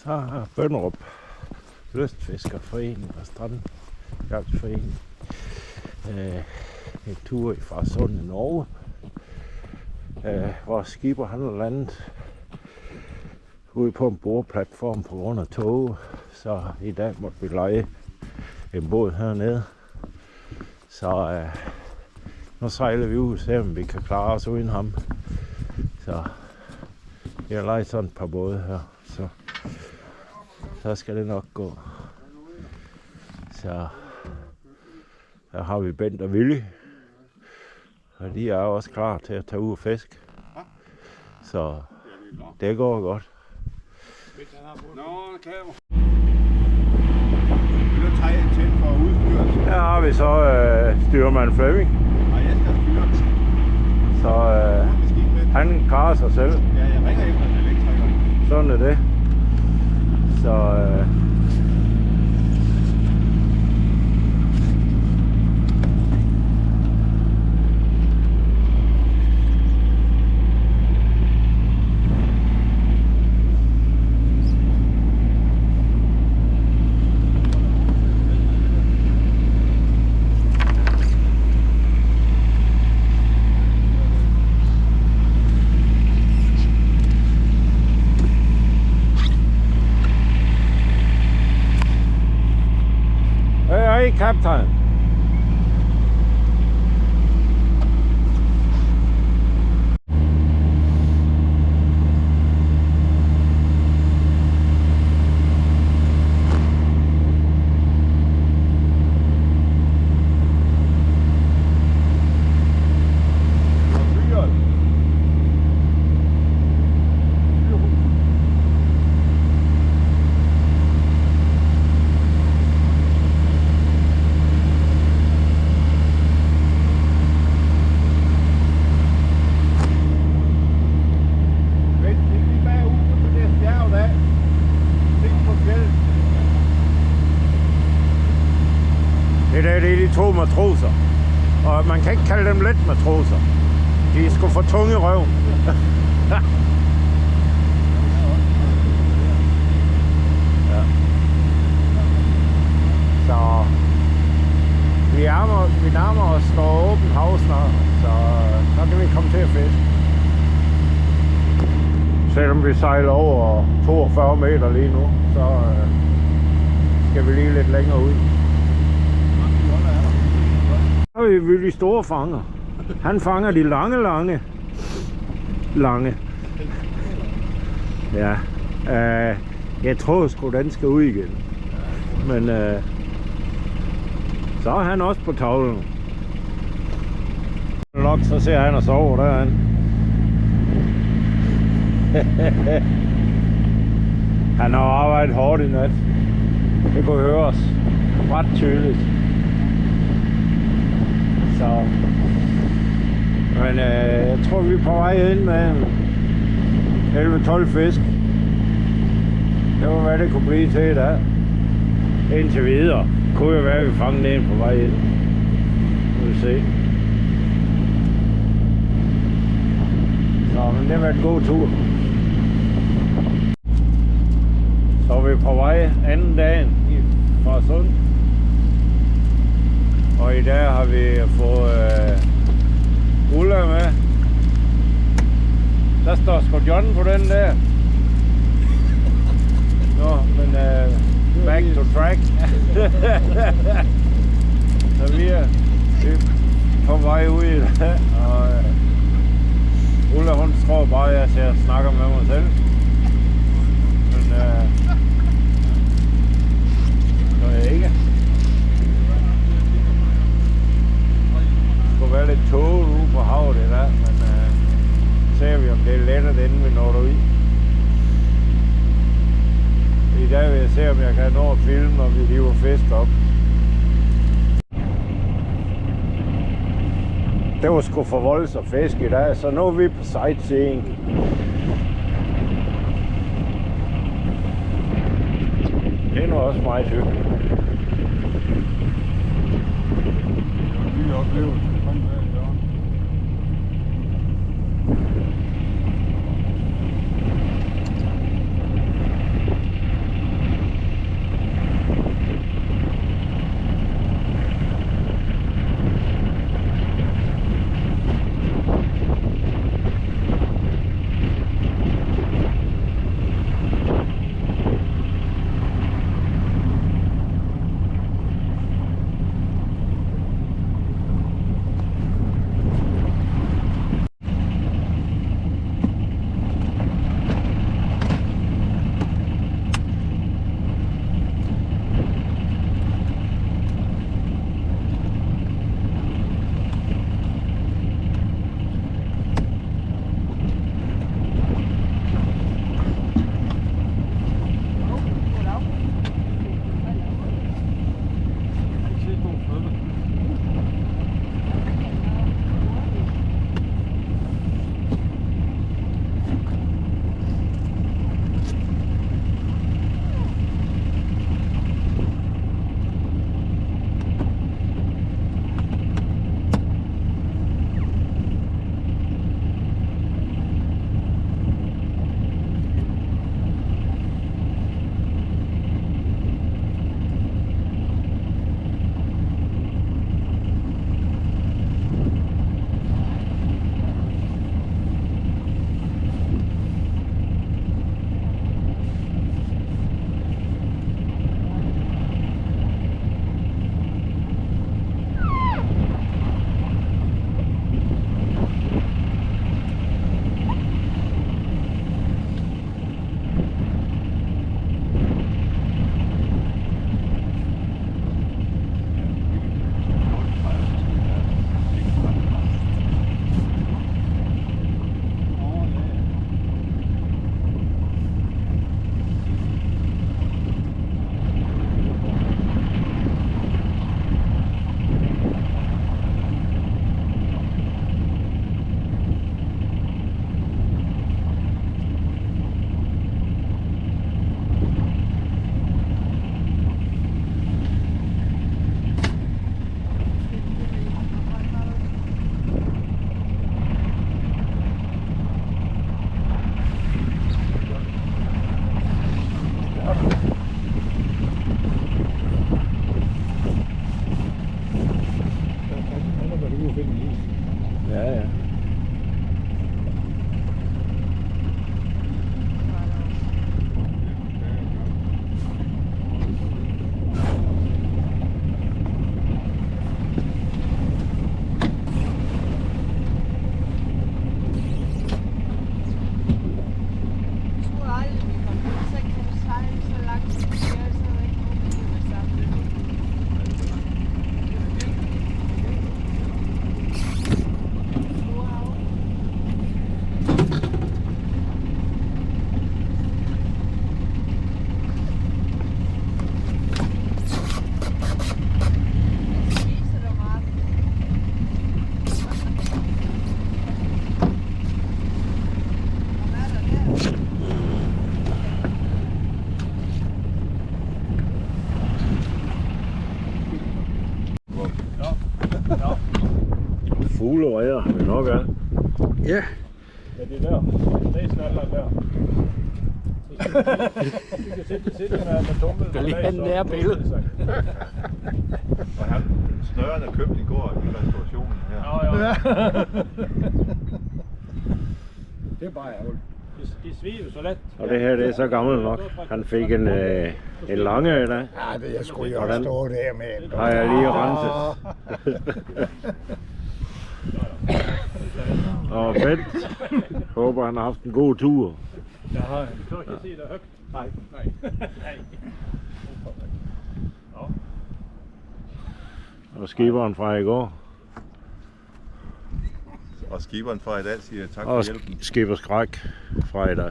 Så har Bønderup Lystfiskerforening og Strandjagtforening en tur fra Sund i Norge, hvor skibet han er landet ude på en boreplatform på grund af tog, så i dag måtte vi leje en båd hernede. Så nu sejler vi ud og ser, om vi kan klare os uden ham. Så jeg har lejet sådan et par både her, så skal det nok gå. Så her har vi Bent og Willy, og de er også klar til at tage ud og fiske. Så det går godt. Her har vi så styrmand Flemming. Så han klarer sig selv. Ja, jeg ringer efter en elektriker. Sådan er det. Så hey, Captain. Det er de to matroser, og man kan ikke kalde dem let matroser. De er sgu for tunge i røven. Ja. Så vi nærmer os står åbent hav snart, så kan vi komme til at fiske. Selvom vi sejler over 42 meter lige nu, så skal vi lige lidt længere ud. Så har vi de store fanger. Han fanger de lange. Ja. Jeg tror sgu, den skal ud igen. Men så er han også på tavlen. Nok, så ser han og sover derhen. Han har arbejdet hårdt i nat. Det kunne høres ret tydeligt. Så, men jeg tror vi er på vej ind med 11-12 fisk. Det var hvad det kunne blive til i dag. Indtil videre kunne jo være at vi fangede en på vej ind. Nu vil vi se. Så men det var en god tur. Så er vi på vej anden dagen fra Sund. Og i dag har vi fået Ulla med. Der står sgu John på den der. Nå, men back to track. Så vi er på vej ud i det. Og Ulla, hun tror bare, at jeg snakker med mig selv. Men så er jeg ikke. Det skulle være lidt tåget ude på havet det der, men ser vi om det er lettere, inden vi når derud. I dag vil jeg se, om jeg kan nå at filme, når vi hiver fisk op. Det var sgu for voldsomt fisk i dag, så nu er vi på sightseeing. Det er nu også meget hyggeligt. Det er oplevelse. har vi nok af. Ja. Ja, det er der. Det er snalleren der. Du kan sætte den her med tummel. Der lige en nær billede. Og han snørene købte i går i restaurationen her. Ja. Det er bare ærgerligt. De sviger så let. Og det her, det er så gammelt nok. Han fik en lange i dag. Ja, det jeg skulle jo også stå der med. Har jeg lige renset. Og Bent håber, han har haft en god tur. Jeg har en. Du kan ikke se dig højt. Nej. Og skiberen fra i går. Og skiberen fra i dag siger tak for Og hjælpen. skibers skræk fra i dag.